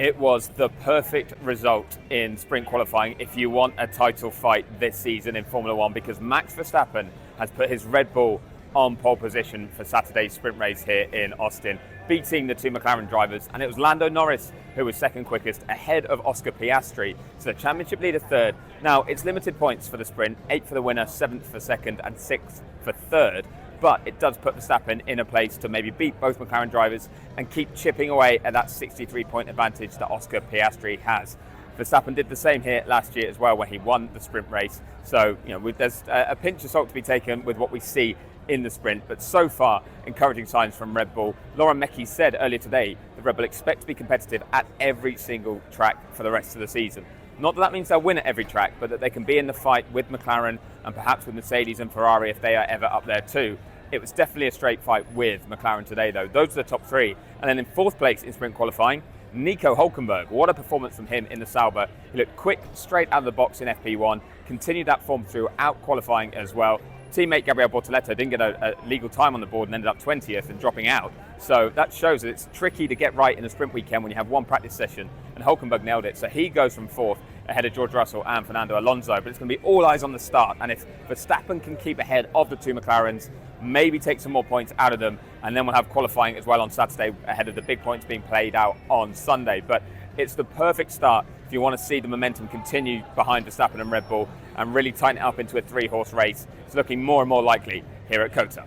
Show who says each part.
Speaker 1: It was the perfect result in sprint qualifying if you want a title fight this season in Formula One, because Max Verstappen has put his Red Bull on pole position for Saturday's sprint race here in Austin, beating the two McLaren drivers, and it was Lando Norris who was second quickest, ahead of Oscar Piastri, so the championship leader third. Now, it's limited points for the sprint, 8 for the winner, 7th for second, and 6th for third, but it does put Verstappen in a place to maybe beat both McLaren drivers and keep chipping away at that 63-point advantage that Oscar Piastri has. Verstappen did the same here last year as well when he won the sprint race. So, there's a pinch of salt to be taken with what we see in the sprint, but so far, encouraging signs from Red Bull. Laurent Mekies said earlier today that Red Bull expect to be competitive at every single track for the rest of the season. Not that means they'll win at every track, but that they can be in the fight with McLaren and perhaps with Mercedes and Ferrari if they are ever up there too. It was definitely a straight fight with McLaren today, though. Those are the top three. And then in fourth place in sprint qualifying, Nico Hülkenberg. What a performance from him in the Sauber. He looked quick, straight out of the box in FP1, continued that form throughout qualifying as well. Teammate Gabriel Bortoleto didn't get a legal time on the board and ended up 20th and dropping out. So that shows that it's tricky to get right in a sprint weekend when you have one practice session, and Hülkenberg nailed it. So he goes from fourth ahead of George Russell and Fernando Alonso, but it's going to be all eyes on the start. And if Verstappen can keep ahead of the two McLarens, maybe take some more points out of them, and then we'll have qualifying as well on Saturday ahead of the big points being played out on Sunday. But it's the perfect start if you want to see the momentum continue behind Verstappen and Red Bull and really tighten it up into a 3-horse race. It's looking more and more likely here at COTA.